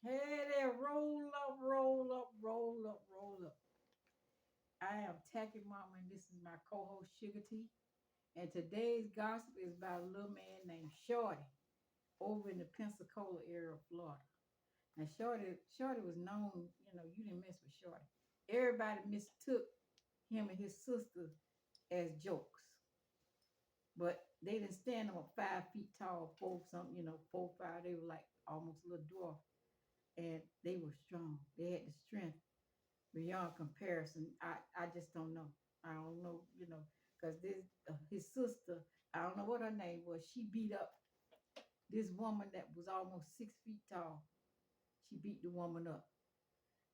Hey there, roll up, roll up, roll up, roll up. I am Tacky Mama, and this is my co-host Sugar T. And today's gossip is about a little man named Shorty over in the Pensacola area of Florida. Now, Shorty was known, you didn't mess with Shorty. Everybody mistook him and his sister as jokes, but they didn't stand them up 5 feet tall, four something, 4'5". They were like almost a little dwarf, and they were strong. They had the strength beyond comparison. I just don't know. I don't know, because this his sister, I don't know what her name was. She beat up this woman that was almost 6 feet tall. She beat the woman up,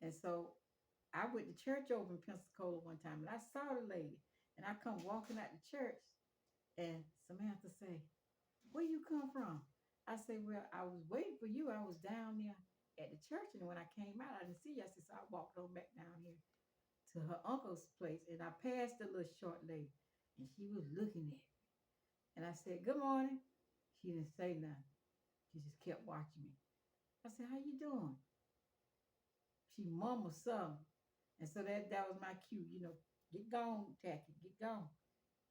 and so I went to church over in Pensacola one time, and I saw the lady, and I come walking out the church, and Samantha say, "Where you come from?" I say, "Well, I was waiting for you. I was down there at the church, and when I came out, I didn't see you." I said, "So I walked on back down here to her uncle's place, and I passed the little short lady, and she was looking at me. And I said, 'Good morning.' She didn't say nothing. She just kept watching me. I said, 'How you doing?' She mumbled something. And so that was my cue, get gone, Tacky, get gone.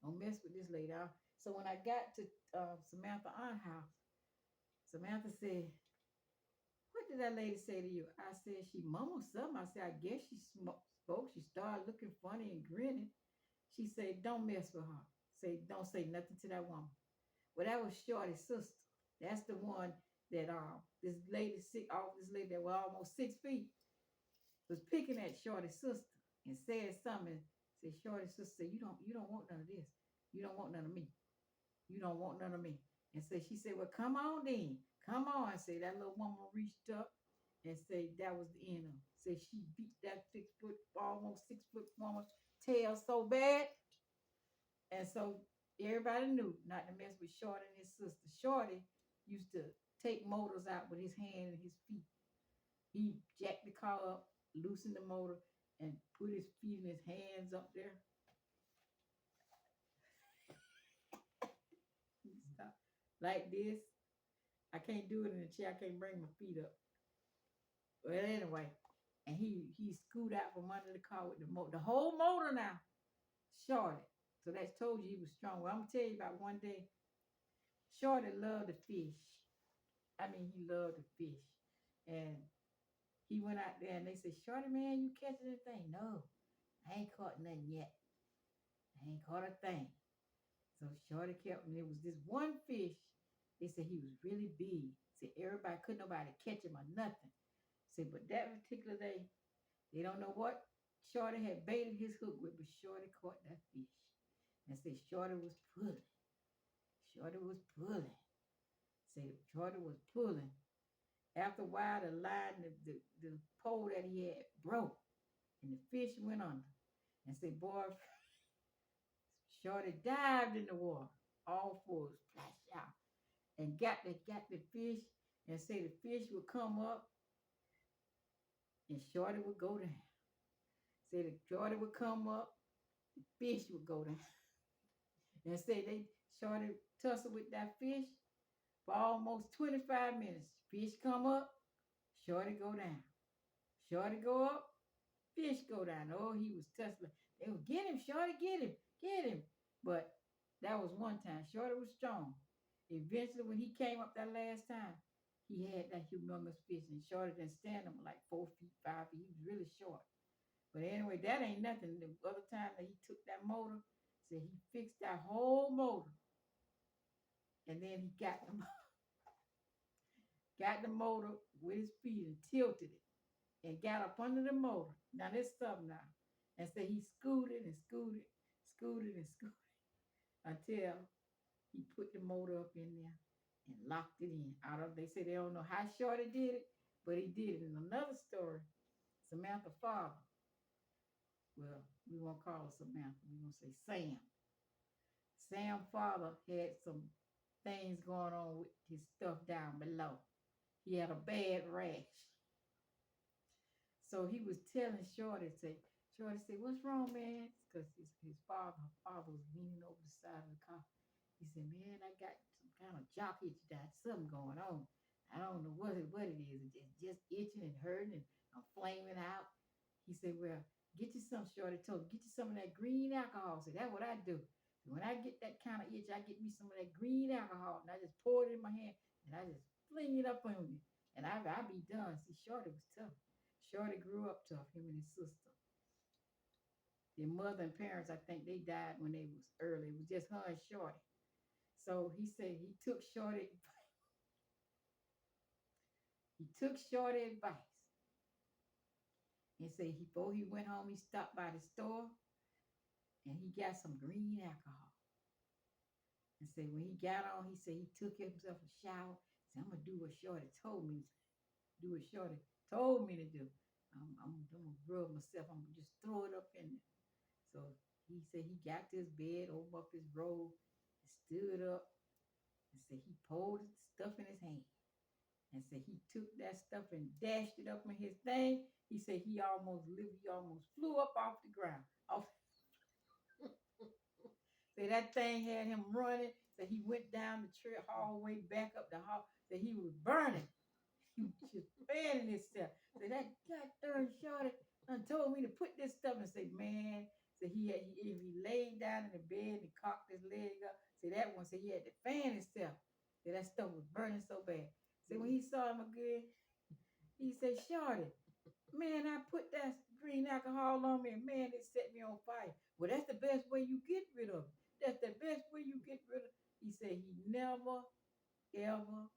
Don't mess with this lady. So when I got to Samantha Aunt house, Samantha said, 'What did that lady say to you?' I said, 'She mumbled something.' I said, 'I guess she spoke. She started looking funny and grinning.' She said, 'Don't mess with her. Don't say nothing to that woman.' Well, that was Shorty's sister. That's the one that this lady that was almost 6 feet was picking at Shorty's sister and said something. Said Shorty's sister said, you don't want none of this. You don't want none of me. You don't want none of me. And she said, 'Well, come on then. Come on.' And say that little woman reached up and say that was the end of it. Say she beat that 6 foot, almost 6 foot woman's tail so bad. And so everybody knew not to mess with Shorty and his sister. Shorty used to take motors out with his hand and his feet. He jacked the car up, loosened the motor, and put his feet and his hands up there. Stop. Like this. I can't do it in the chair. I can't bring my feet up. Well, anyway, and he scoot out from under the car with the whole motor now. Shorty. So that's told you he was strong. Well, I'm gonna tell you about one day. Shorty loved to fish. I mean, he loved to fish. And he went out there and they said, "Shorty, man, you catching anything?" "No, I ain't caught nothing yet. I ain't caught a thing." So Shorty kept, and there was this one fish. They said he was really big. Said everybody, couldn't nobody catch him or nothing. Said, but that particular day, they don't know what Shorty had baited his hook with, but Shorty caught that fish. And said Shorty was pulling. Shorty was pulling. Said Shorty was pulling. After a while, the line, the pole that he had broke, and the fish went under. And say, boy, Shorty dived in the water, all fours splashed out, and got the fish, and say the fish would come up, and Shorty would go down. Say the Shorty would come up, the fish would go down. And say they Shorty tussle with that fish for almost 25 minutes. Fish come up, Shorty go down. Shorty go up, fish go down. Oh, he was tussling. They would get him, Shorty, get him, get him. But that was one time. Shorty was strong. Eventually, when he came up that last time, he had that humongous fish, and Shorty didn't stand him like 4 feet, 5 feet. He was really short. But anyway, that ain't nothing. The other time that he took that motor, said he fixed that whole motor, and then he got the motor with his feet and tilted it and got up under the motor. Now this stuff now. And so he scooted and scooted, scooted and scooted until he put the motor up in there and locked it in. They say they don't know how Shorty did it, but he did it. In another story, Samantha father, well, we won't call her Samantha, we're gonna say Sam. Sam father had some things going on with his stuff down below. He had a bad rash. So he was telling Shorty said, "What's wrong, man?" Because her father was leaning over the side of the car. He said, "Man, I got some kind of jock itch, something going on." I don't know what it is. It's just itching and hurting, and I'm flaming out. He said, "Well, get you some." Shorty told him, "Get you some of that green alcohol." So that's what I do. When I get that kind of itch, I get me some of that green alcohol, and I just pour it in my hand, and I just fling it up on me, and I be done. See, Shorty was tough. Shorty grew up tough. Him and his sister, their mother and parents, I think they died when they was early. It was just her and Shorty. So he said he took Shorty advice and said before he went home, he stopped by the store and he got some green alcohol. And said when he got on, he said he took himself a shower. Said, I'm gonna do what Shorty told me. Do what Shorty told me to do. I'm gonna rub myself. I'm gonna just throw it up in there. So he said he got to his bed, opened up his robe, stood up, and said he pulled the stuff in his hand. And said he took that stuff and dashed it up in his thing. He said he almost lived, he almost flew up off the ground. Off. Say that thing had him running. So he went down the hallway, back up the hall. So he was burning. He was just fanning himself. So that goddamn Shorty told me to put this stuff and say, man. So he laid down in the bed and cocked his leg up. So that one said he had to fan himself. So that stuff was burning so bad. So when he saw him again, he said, Shorty, man, I put that green alcohol on me and man, it set me on fire. Well, that's the best way you get rid of it. That's the best way you get rid of it. He said he never, ever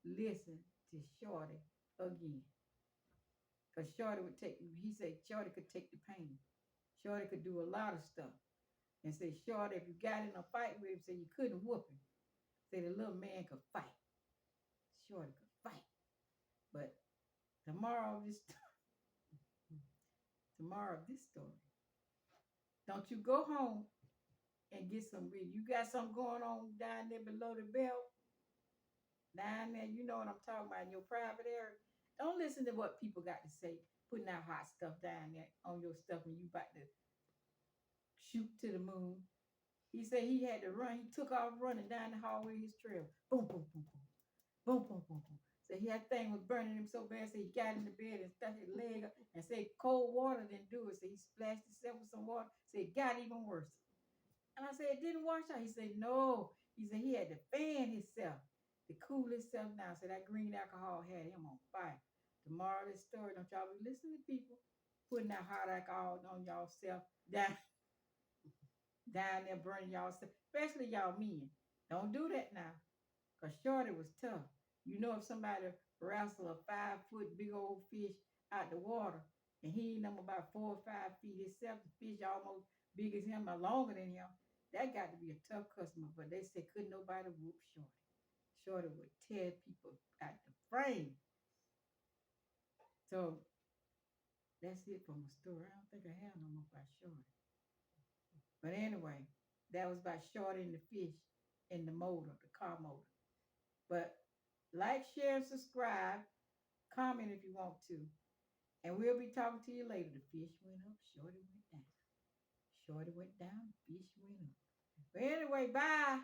listened to Shorty again. Because he said Shorty could take the pain. Shorty could do a lot of stuff. And say, Shorty, if you got in a fight with him, say you couldn't whoop him. Say the little man could fight. Shorty could fight. But tomorrow, this story. Don't you go home and get some read. You got something going on down there below the belt, down there, you know what I'm talking about, in your private area. Don't listen to what people got to say, putting out hot stuff down there on your stuff and you about to shoot to the moon. He said he had to run. He took off running down the hallway of his trail. Boom, boom, boom, boom. Boom, boom, boom, boom. So that thing was burning him so bad, so he got in the bed and stuck his leg up and said cold water didn't do it. So he splashed himself with some water. So it got even worse. And I said, it didn't wash out. He said, no. He said he had to fan himself to cool himself down. So that green alcohol had him on fire. Tomorrow, this story, don't y'all be listening to people putting that hot alcohol on y'all self down there burning y'all self, especially y'all men. Don't do that now. Because Shorty was tough. You know, if somebody wrestle a 5-foot big old fish out the water and he ain't number about 4 or 5 feet himself, the fish almost big as him or longer than him, that got to be a tough customer. But they said couldn't nobody whoop Shorty. Shorty would tear people out the frame. So that's it for my story. I don't think I have no more about Shorty. But anyway, that was about Shorty and the fish in the motor, the car motor. But like, share, and subscribe. Comment if you want to. And we'll be talking to you later. The fish went up, Shorty went down. Shorty went down, fish went up. But anyway, bye.